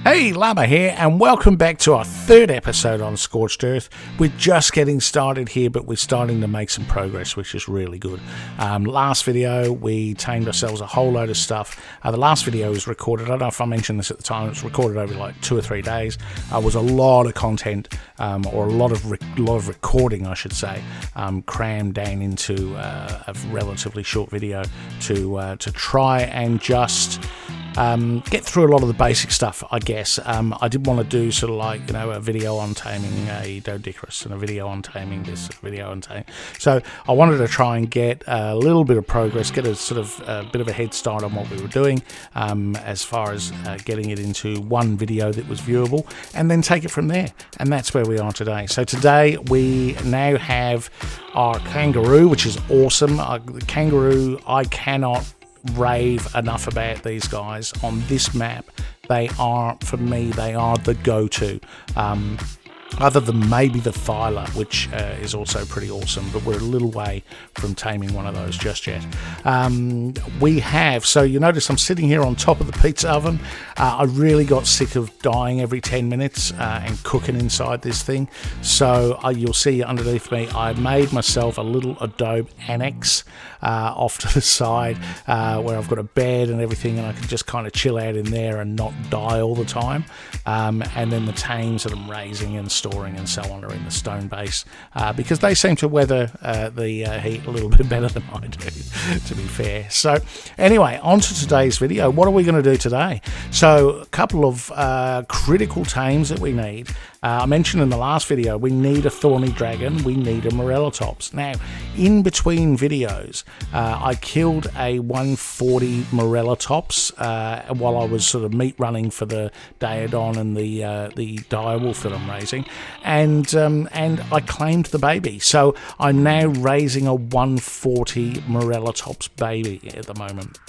Hey, Llama here, and welcome back to our third episode on Scorched Earth. We're just getting started here, but we're starting to make some progress, which is really good. Last video, we tamed ourselves a whole load of stuff. The last video was recorded, I don't know if I mentioned this at the time, it was recorded over like 2 or 3 days. It was a lot of content, or a lot of recording, I should say, crammed down into a relatively short video to try and just get through a lot of the basic stuff, I guess. I did want to do sort of like, a video on taming a Doedicurus and a video on taming this, a video on taming. So I wanted to try and get a little bit of progress, get a sort of a bit of a head start on what we were doing, as far as getting it into one video that was viewable, and then take it from there. And that's where we are today. So today we now have our kangaroo, which is awesome. The kangaroo, I cannot rave enough about these guys on this map. They are, for me, they are the go-to, other than maybe the Thyla, which is also pretty awesome, but we're a little way from taming one of those just yet. So you notice I'm sitting here on top of the pizza oven. I really got sick of dying every 10 minutes and cooking inside this thing, so you'll see underneath me I made myself a little adobe annex off to the side, where I've got a bed and everything, and I can just kind of chill out in there and not die all the time. And then the tames that I'm raising and storing and so on are in the stone base, because they seem to weather the heat a little bit better than I do, to be fair. So anyway, on to today's video. What are we going to do today? So a couple of critical tames that we need. I mentioned in the last video, we need a thorny dragon, we need a morellatops. Now, in between videos, I killed a 140 morellatops while I was sort of meat running for the Daedon and the direwolf that I'm raising, and I claimed the baby. So I'm now raising a 140 morellatops baby at the moment.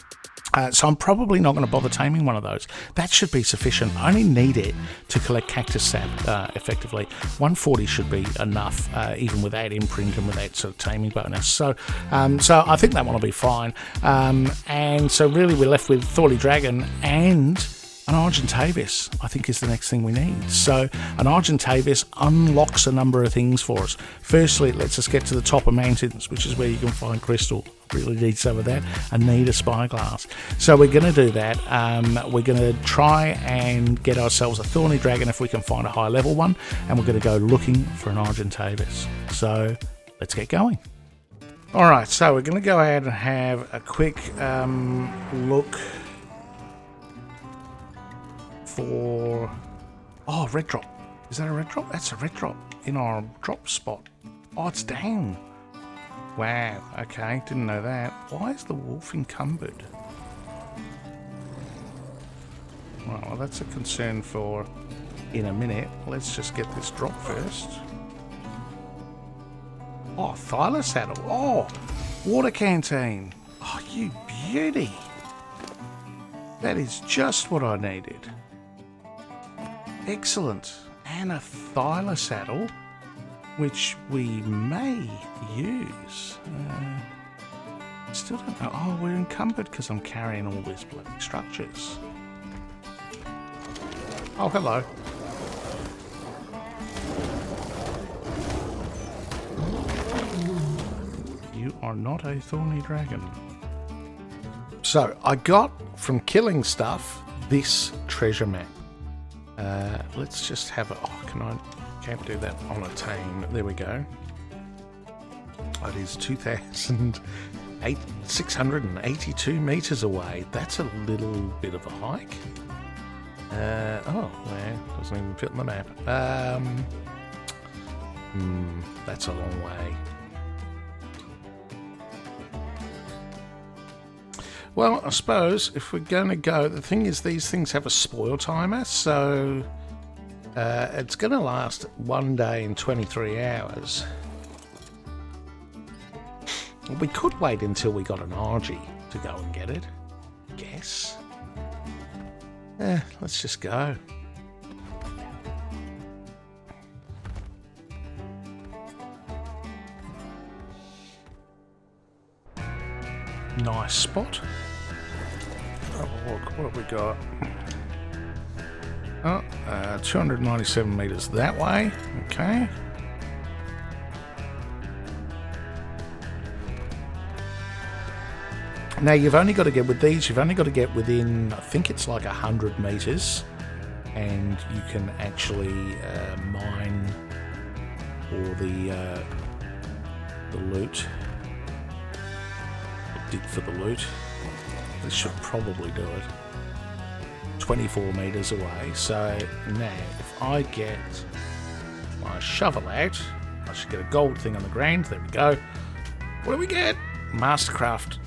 So I'm probably not going to bother taming one of those. That should be sufficient. I only need it to collect cactus sap effectively. 140 should be enough, even without imprint and without sort of taming bonus. So I think that one will be fine. And so really we're left with thorny dragon and an argentavis, I think, is the next thing we need. So an argentavis unlocks a number of things for us. Firstly, it lets us get to the top of mountains, which is where you can find crystal. Really need some of that. I need a spyglass. So we're going to do that. We're going to try and get ourselves a thorny dragon if we can find a high level one, and we're going to go looking for an argentavis. So let's get going. Alright, so we're going to go ahead and have a quick look for... Oh, red drop. Is that a red drop? That's a red drop in our drop spot. Oh, it's down. Wow, okay, didn't know that. Why is the wolf encumbered? Well, that's a concern for in a minute. Let's just get this drop first. Oh, Thyla saddle. Oh, water canteen. Oh, you beauty. That is just what I needed. Excellent. And a Thyla saddle, which we may use. Still don't know. Oh, we're encumbered because I'm carrying all these bloody structures. Oh, hello. You are not a thorny dragon. So, I got from killing stuff this treasure map. Let's just have it. Oh, can't do that on a tame. There we go. It is 2,682 meters away. That's a little bit of a hike. Oh, well, doesn't even fit on the map. That's a long way. Well, I suppose if we're going to go, the thing is these things have a spoil timer, so it's going to last 1 day and 23 hours. We could wait until we got an Argy to go and get it, I guess. Let's just go. Nice spot. Oh, look, what have we got? Oh, 297 meters that way. Okay. Now you've only got to get with these. You've only got to get within, I think it's like 100 meters, and you can actually mine all the loot. Dig for the loot. This should probably do it. 24 meters away. So now, if I get my shovel out, I should get a gold thing on the ground. There we go. What do we get? Mastercraft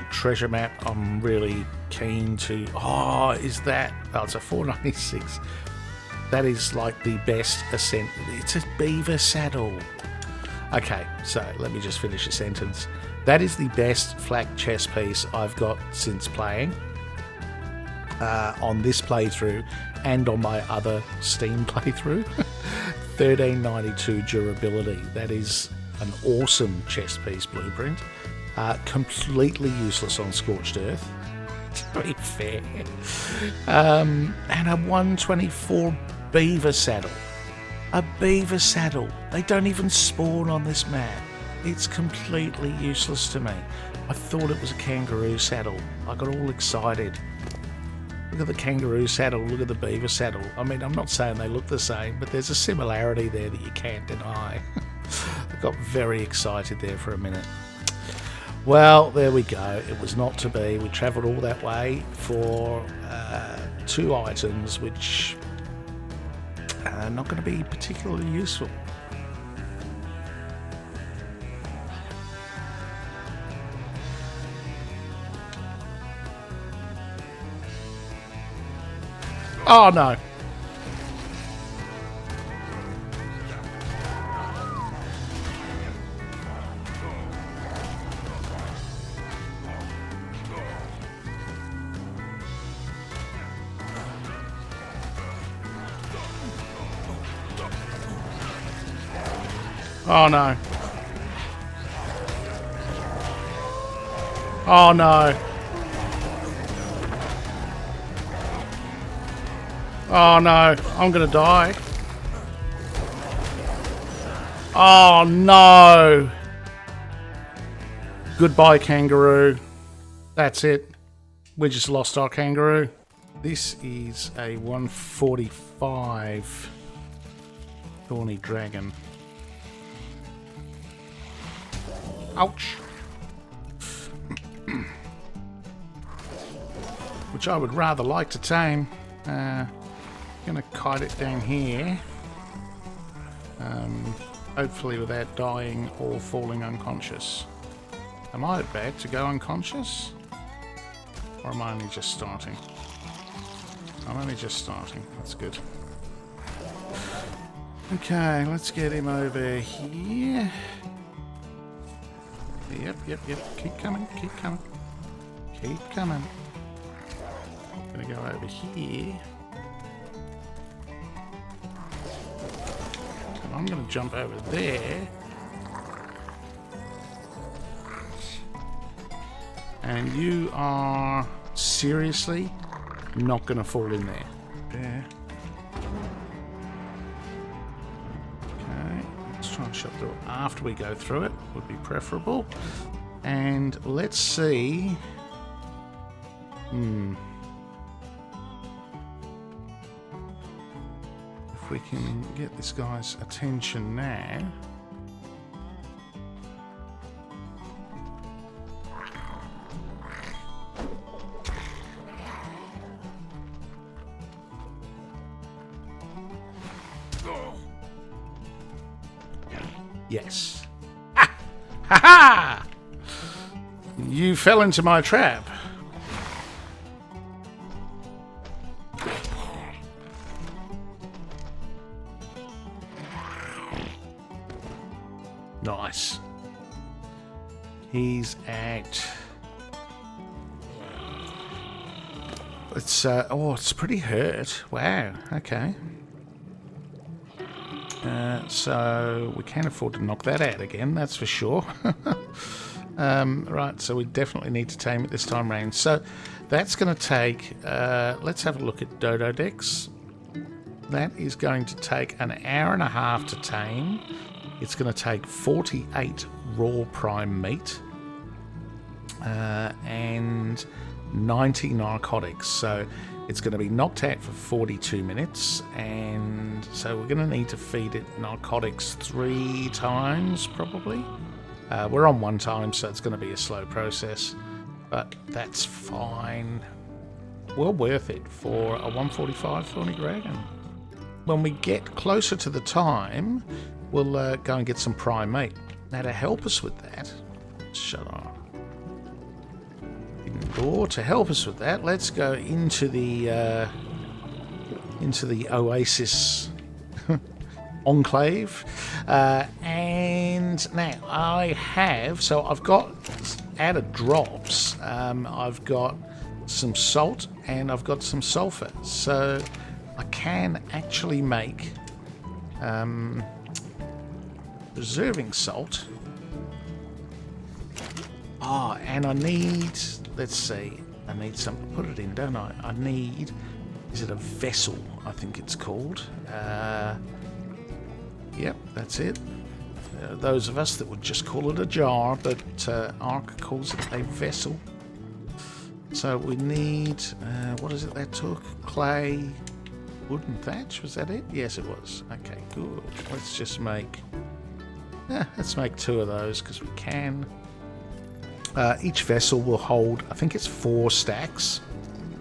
treasure map. I'm really keen to. Oh, is that? Oh, it's a 496. That is like the best ascent. It's a beaver saddle. Okay, so let me just finish the sentence. That is the best flak chess piece I've got since playing on this playthrough and on my other Steam playthrough. 1392 durability. That is an awesome chess piece blueprint. Completely useless on Scorched Earth, to be fair. And a 124 beaver saddle. A beaver saddle. They don't even spawn on this map. It's completely useless to me. I thought it was a kangaroo saddle. I got all excited. Look at the kangaroo saddle, look at the beaver saddle. I mean, I'm not saying they look the same, but there's a similarity there that you can't deny. I got very excited there for a minute. Well, there we go. It was not to be. We travelled all that way for 2 items, which are not going to be particularly useful. Oh no. Oh no. Oh no. Oh no, I'm gonna die. Oh no. Goodbye, kangaroo. That's it. We just lost our kangaroo. This is a 145 thorny dragon. Ouch. Which I would rather like to tame. Gonna kite it down here. Hopefully without dying or falling unconscious. Am I about to go unconscious? Or am I only just starting? I'm only just starting. That's good. Okay, let's get him over here. Yep. Keep coming, keep coming. Keep coming. Gonna go over here. And I'm gonna jump over there. And you are seriously not gonna fall in there. There. Okay, let's try and shut the door after we go through it, would be preferable. And let's see. If we can get this guy's attention now. Yes. Ah! Ha ha! You fell into my trap. Nice. He's out. It's it's pretty hurt. Wow. Okay. So we can't afford to knock that out again, that's for sure. Right, so we definitely need to tame it this time round. So that's going to take, let's have a look at Dodo decks. that is going to take an hour and a half to tame. It's going to take 48 raw prime meat and 90 narcotics. So it's going to be knocked out for 42 minutes, and so we're going to need to feed it narcotics 3 times probably. We're on 1 time, so it's going to be a slow process, but that's fine. Well worth it for a 145 thorny dragon. When we get closer to the time, we'll go and get some prime meat. Now to help us with that, shut up. Door to help us with that, let's go into the Oasis enclave, and now I've got out of drops, I've got some salt and I've got some sulfur, so I can actually make preserving salt. And I need, let's see, I need some, put it in, don't I? I need, is it a vessel, I think it's called. Yep, that's it. Those of us that would just call it a jar, but Ark calls it a vessel. So we need, what is it that took? Clay, wood and thatch, was that it? Yes, it was. Okay, good. Let's just make, let's make 2 of those because we can. Each vessel will hold, I think it's 4 stacks,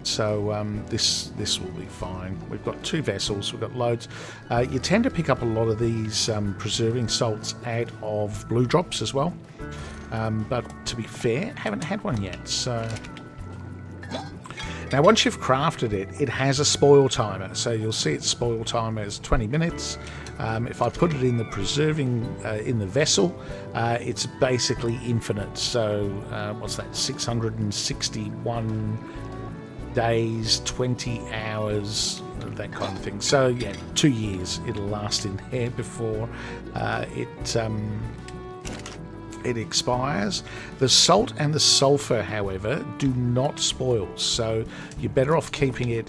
so this will be fine. We've got 2 vessels, we've got loads. You tend to pick up a lot of these preserving salts out of blue drops as well, but to be fair, haven't had one yet. So now once you've crafted it, it has a spoil timer, so you'll see its spoil timer is 20 minutes. If I put it in the preserving, in the vessel, it's basically infinite. So what's that, 661 days, 20 hours, that kind of thing. So yeah, 2 years it'll last in there before it expires. The salt and the sulfur, however, do not spoil, so you're better off keeping it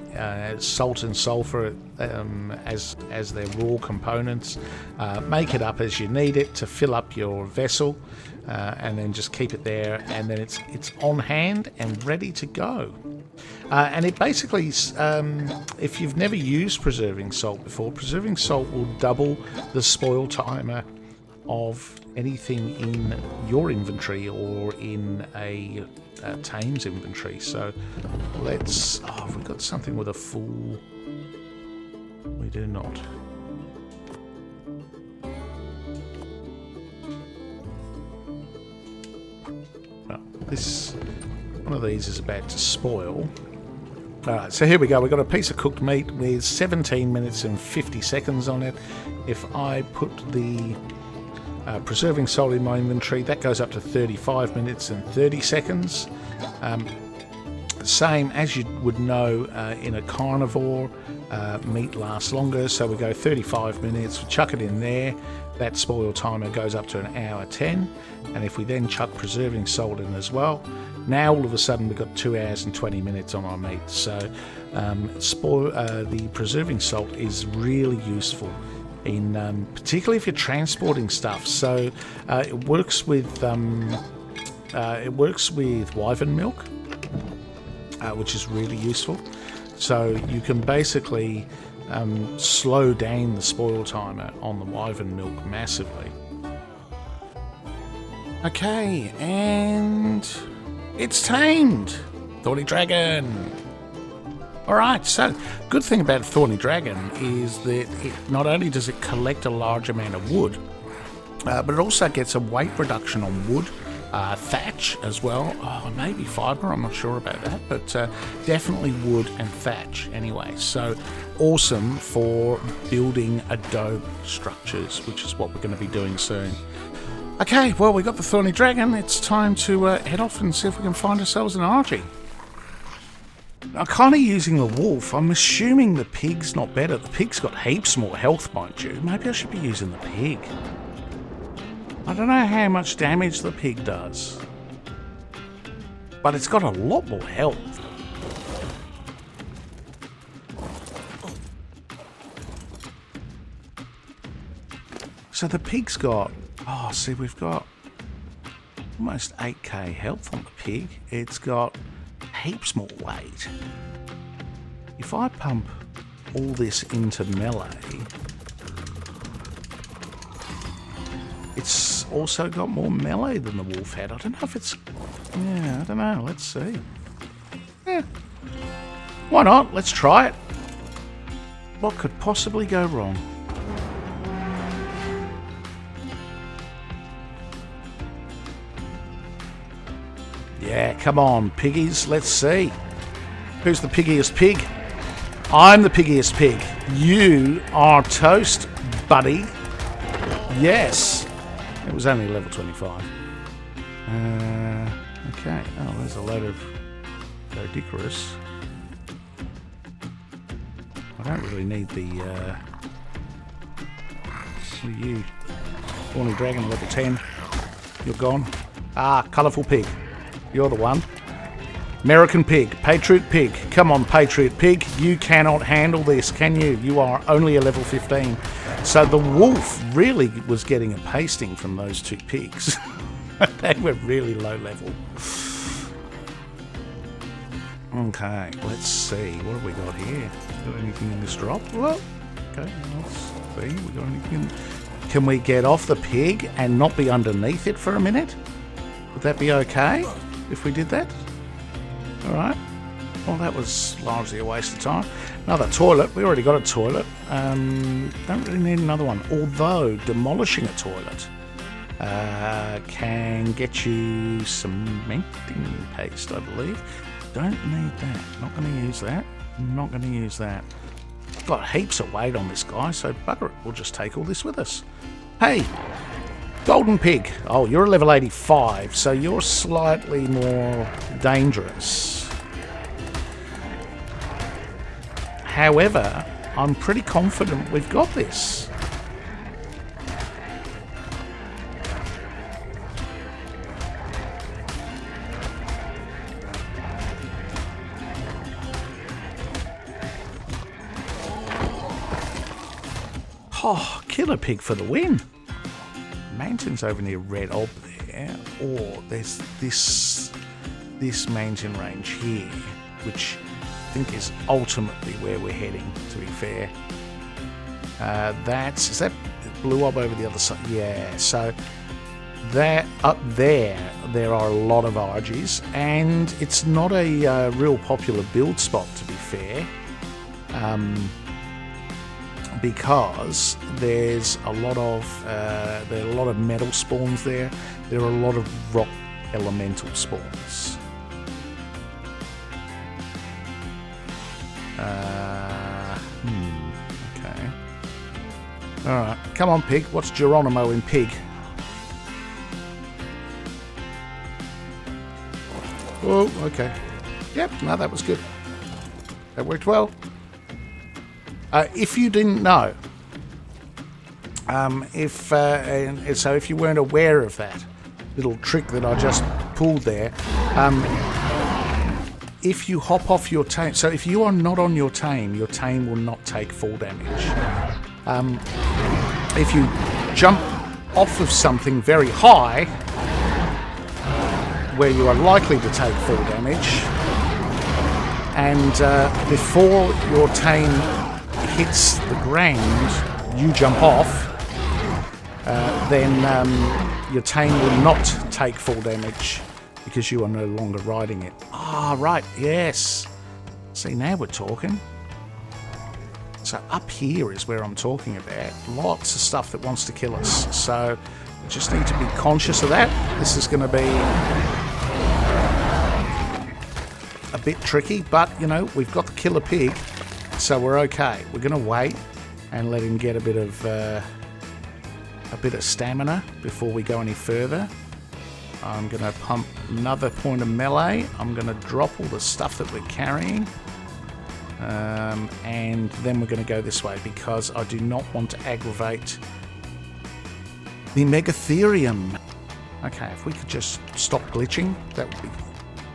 salt and sulfur as their raw components. Make it up as you need it to fill up your vessel, and then just keep it there, and then it's on hand and ready to go. And it basically, if you've never used preserving salt before, preserving salt will double the spoil timer of anything in your inventory or in a Tame's inventory. So let's, have we got something with a full, we do not. Well, one of these is about to spoil. Alright, so here we go. We've got a piece of cooked meat with 17 minutes and 50 seconds on it. If I put the preserving salt in my inventory, that goes up to 35 minutes and 30 seconds. Same as you would know in a carnivore, meat lasts longer, so we go 35 minutes, we chuck it in there, that spoil timer goes up to an hour 10, and if we then chuck preserving salt in as well, now all of a sudden we've got 2 hours and 20 minutes on our meat. So the preserving salt is really useful in particularly if you're transporting stuff. So it works with wyvern milk, which is really useful. So you can basically slow down the spoil timer on the wyvern milk massively. Okay, and it's tamed! Thorny Dragon! Alright, so good thing about Thorny Dragon is that it not only does it collect a large amount of wood, but it also gets a weight reduction on wood, thatch as well. Maybe fibre, I'm not sure about that, but definitely wood and thatch anyway. So awesome for building adobe structures, which is what we're going to be doing soon. Okay, well, we got the Thorny Dragon. It's time to head off and see if we can find ourselves an Argie. I'm kind of using the wolf. I'm assuming the pig's not better. The pig's got heaps more health, mind you. Maybe I should be using the pig. I don't know how much damage the pig does, but it's got a lot more health. So the pig's got... Oh, see, we've got almost 8k health on the pig. It's got heaps more weight. If I pump all this into melee, it's also got more melee than the wolf had. I don't know if it's... Yeah, I don't know. Let's see. Yeah. Why not? Let's try it. What could possibly go wrong? Yeah, come on, piggies. Let's see. Who's the piggiest pig? I'm the piggiest pig. You are toast, buddy. Yes. It was only level 25. Okay. Oh, there's a load of Icarus. I don't really need the... What are you? Thorny Dragon, level 10. You're gone. Ah, colourful pig. You're the one. American pig. Patriot pig. Come on, Patriot pig. You cannot handle this, can you? You are only a level 15. So the wolf really was getting a pasting from those two pigs. They were really low level. Okay, let's see. What have we got here? Got anything in this drop? Well, okay, let's see. We got anything? Can we get off the pig and not be underneath it for a minute? Would that be okay if we did that? All right. Well, that was largely a waste of time. Another toilet. We already got a toilet. Don't really need another one. Although demolishing a toilet can get you cementing paste, I believe. Don't need that. Not going to use that. Not going to use that. Got heaps of weight on this guy, so bugger it. We'll just take all this with us. Hey, golden pig. Oh, you're a level 85, so you're slightly more dangerous. However, I'm pretty confident we've got this. Oh, killer pig for the win. Mountain's over near Red Ob there, or there's this mountain range here, which I think is ultimately where we're heading, to be fair. Is that Blue Ob over the other side? Yeah, so that up there are a lot of Argies, and it's not a real popular build spot, to be fair. Because there's a lot of metal spawns there. There are a lot of rock elemental spawns. Okay. Alright, come on pig. What's Geronimo in pig? Oh, okay. Yep, no, that was good. That worked well. If you didn't know, so if you weren't aware of that little trick that I just pulled there, if you hop off your tame, so if you are not on your tame will not take full damage. If you jump off of something very high, where you are likely to take full damage, and before your tame hits the ground, you jump off, then your tame will not take full damage because you are no longer riding it. Ah, right, yes. See, now we're talking. So up here is where I'm talking about. Lots of stuff that wants to kill us. So we just need to be conscious of that. This is going to be a bit tricky, but, you know, we've got the killer pig. So we're okay. We're going to wait and let him get a bit of stamina before we go any further. I'm going to pump another point of melee. I'm going to drop all the stuff that we're carrying. And then we're going to go this way because I do not want to aggravate the Megatherium. Okay, if we could just stop glitching, that would be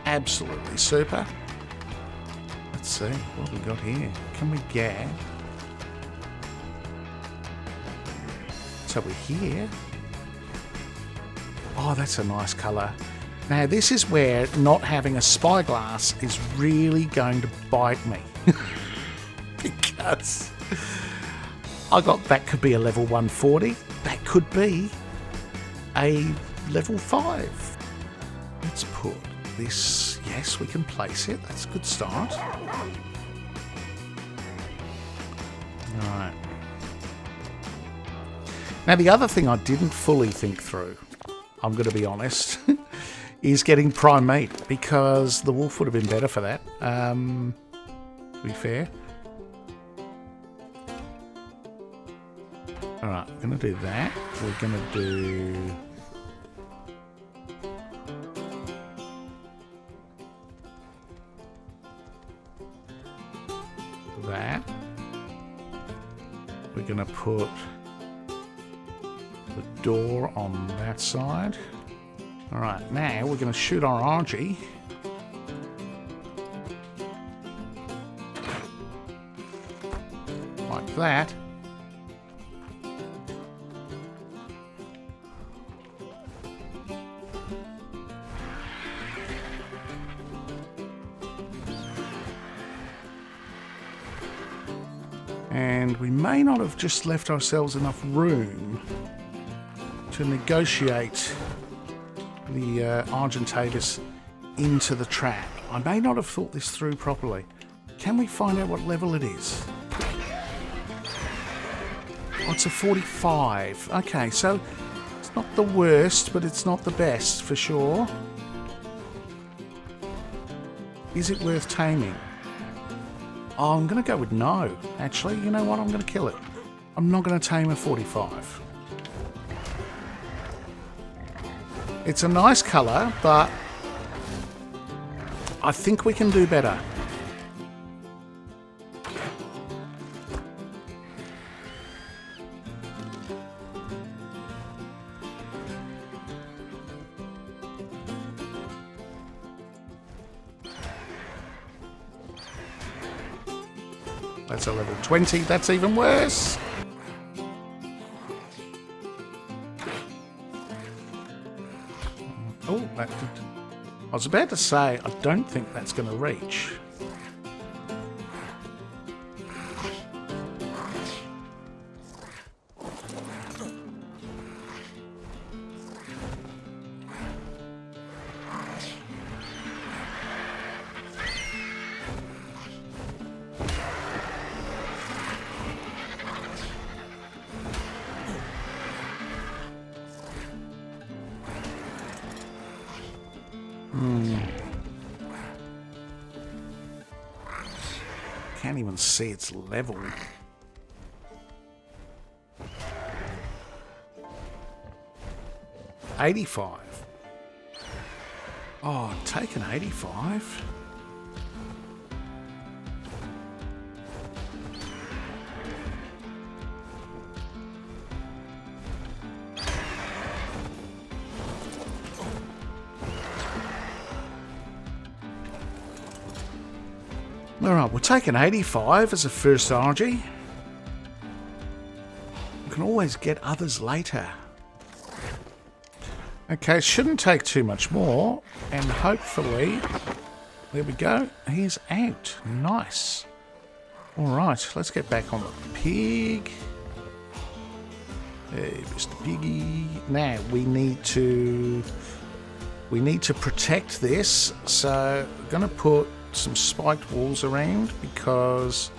absolutely super. Let's see what we got here. Can we get... What's over here? Oh, that's a nice colour. Now, this is where not having a spyglass is really going to bite me. Because I got that could be a level 140. That could be a level 5. Let's put this. Yes, we can place it. That's a good start. Alright. Now, the other thing I didn't fully think through, I'm going to be honest, is getting prime meat, because the wolf would have been better for that, to be fair. Alright, we're going to do that. We're going to do... that. We're going to put the door on that side. Alright, now we're going to shoot our Argy. Like that. And we may not have just left ourselves enough room to negotiate the argentavis into the trap. I may not have thought this through properly. Can we find out what level it is? Oh, it's a 45. Okay, so it's not the worst, but it's not the best for sure. Is it worth taming? Oh, I'm going to go with no. Actually, you know what? I'm going to kill it. I'm not going to tame a 45. It's a nice colour, but I think we can do better. That's a level 20. That's even worse. Oh, that did. I was about to say, I don't think that's going to reach. Can't even see its level. $85. Oh, take an 85. Alright, we'll take an 85 as a first Argy. We can always get others later. Okay, shouldn't take too much more. And hopefully, there we go. He's out. Nice. Alright, let's get back on the pig. Hey, Mr. Piggy. Now, we need to protect this. So, we're going to put some spiked walls around because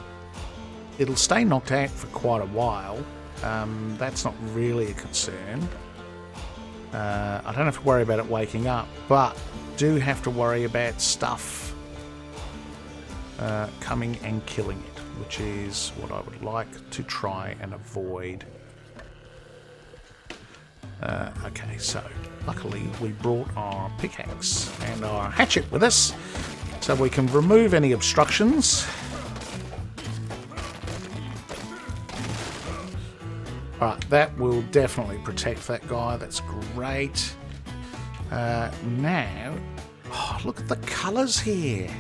it'll stay knocked out for quite a while. That's not really a concern. I don't have to worry about it waking up, but do have to worry about stuff coming and killing it, which is what I would like to try and avoid. Okay, so luckily we brought our pickaxe and our hatchet with us, so we can remove any obstructions. Alright, that will definitely protect that guy. That's great. Now, oh, look at the colours here.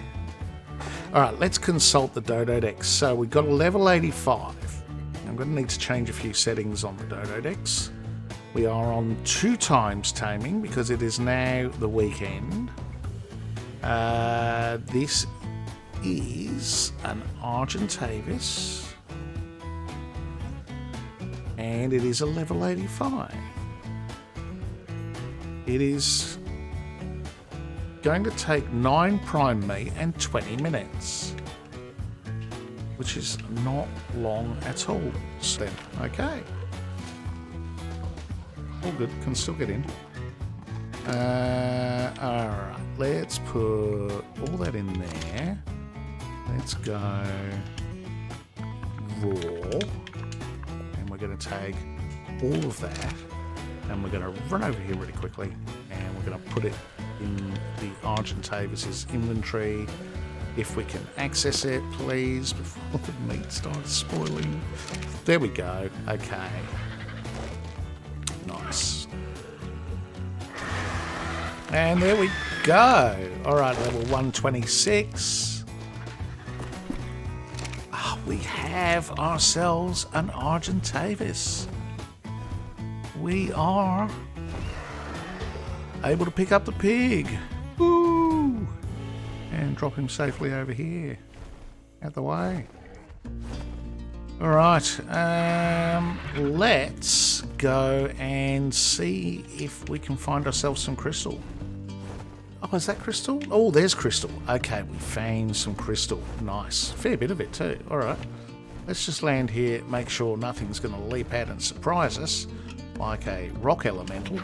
Alright, let's consult the Dodo decks. So we've got a level 85. I'm going to need to change a few settings on the Dodo decks. We are on 2 times taming because it is now the weekend. This is an argentavis. And it is a level 85. It is going to take 9 prime meat and 20 minutes. Which is not long at all. So then, okay. All good, can still get in. Alright, let's put all that in there. Let's go raw. And we're going to take all of that. And we're going to run over here really quickly. And we're going to put it in the argentavis' inventory. If we can access it, please, before the meat starts spoiling. There we go. Okay. Nice. And there we go. Alright, level 126. We have ourselves an argentavis. We are able to pick up the pig. Woo! And drop him safely over here. Out the way. Alright, let's go and see if we can find ourselves some crystal. Oh, is that crystal? Oh, there's crystal. Okay, we found some crystal. Nice. Fair bit of it too. Alright. Let's just land here, make sure nothing's going to leap out and surprise us, like a rock elemental.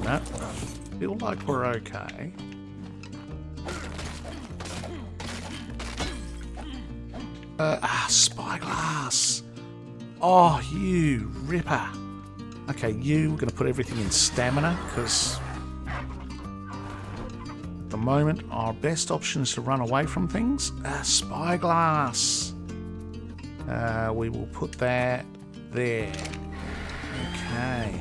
No, feel like we're okay. Spyglass. Oh, you ripper. Okay, we're going to put everything in stamina, because at the moment our best option is to run away from things. Spyglass. We will put that there. Okay.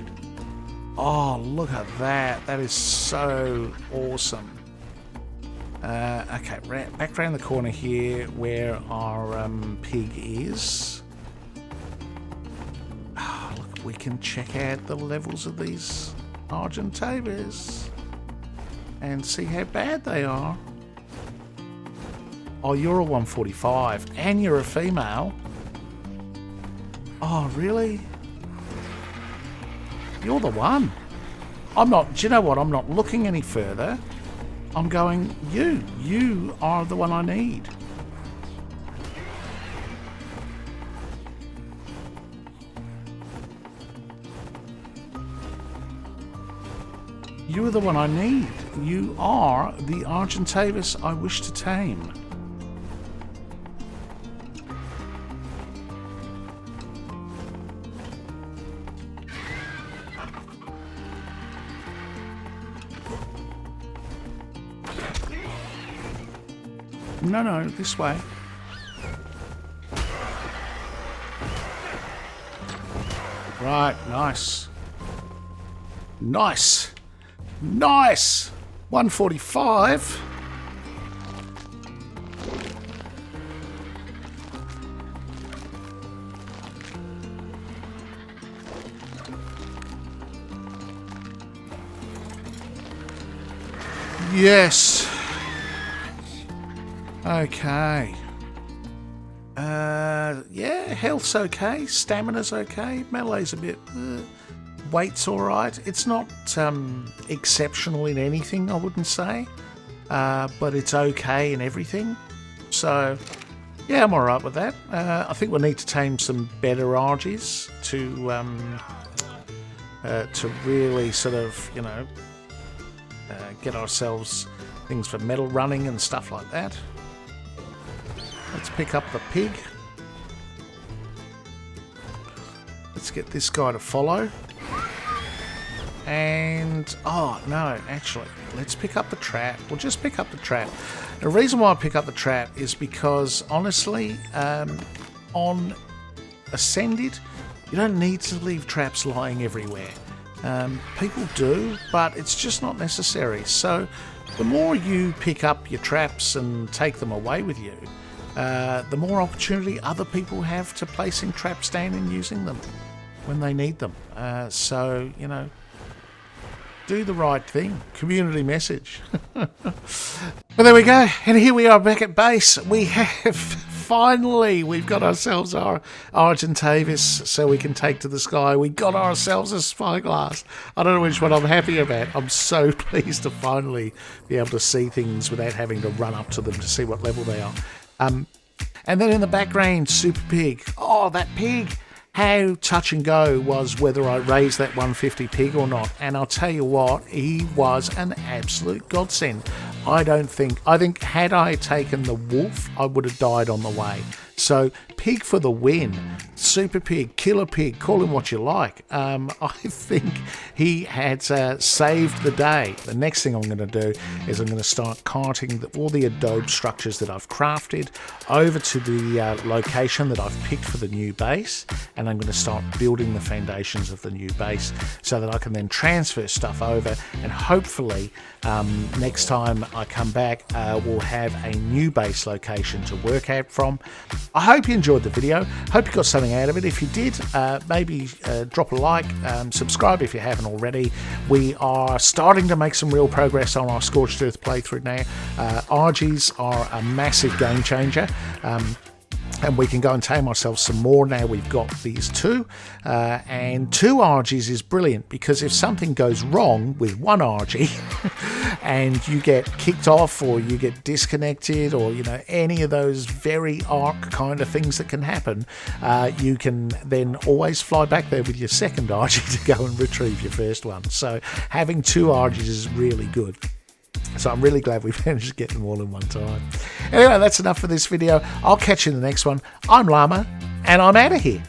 Oh, look at that. That is so awesome. Okay, back around the corner here where our pig is. Oh, look, we can check out the levels of these argentavis and see how bad they are. Oh, you're a 145 and you're a female. Oh, really? You're the one. I'm not, do you know what? I'm not looking any further. I'm going, you are the one I need. You are the one I need. You are the argentavis I wish to tame. No, this way. Right, nice. Nice! Nice! 145. Yes. Okay. Yeah, health's okay, stamina's okay, melee's a bit, weight's alright. It's not exceptional in anything, I wouldn't say, but it's okay in everything. So, yeah, I'm alright with that. I think we'll need to tame some better argies to really sort of, you know, get ourselves things for metal running and stuff like that. Let's pick up the pig. Let's get this guy to follow. And, oh no, actually, let's pick up the trap. We'll just pick up the trap. The reason why I pick up the trap is because, honestly, on Ascended, you don't need to leave traps lying everywhere. People do, but it's just not necessary. So The more you pick up your traps and take them away with you, the more opportunity other people have to placing traps down and using them when they need them. So, you know, do the right thing. Community message. Well, there we go. And here we are back at base. We have finally, we've got ourselves our argentavis so we can take to the sky. We got ourselves a spyglass. I don't know which one I'm happy about. I'm so pleased to finally be able to see things without having to run up to them to see what level they are. And then in the background, Super Pig. Oh, that pig! How touch and go was whether I raised that 150 pig or not. And I'll tell you what, he was an absolute godsend. I think had I taken the wolf, I would have died on the way. So pig for the win. Super Pig, Killer Pig, call him what you like. I think he had saved the day. The next thing I'm going to do is I'm going to start carting all the adobe structures that I've crafted over to the location that I've picked for the new base, and I'm going to start building the foundations of the new base so that I can then transfer stuff over, and hopefully next time I come back we'll have a new base location to work out from. I hope you enjoyed the video. Hope you got something out of it. If you did, maybe drop a like, subscribe if you haven't already. We are starting to make some real progress on our Scorched Earth playthrough now. RGs are a massive game changer. And we can go and tame ourselves some more now we've got these two. And 2 RGs is brilliant, because if something goes wrong with 1 RG and you get kicked off or you get disconnected, or, you know, any of those very arc kind of things that can happen, you can then always fly back there with your second RG to go and retrieve your first one. So having 2 RGs is really good. So I'm really glad we managed to get them all in one time. Anyway, that's enough for this video. I'll catch you in the next one. I'm Llama, and I'm out of here.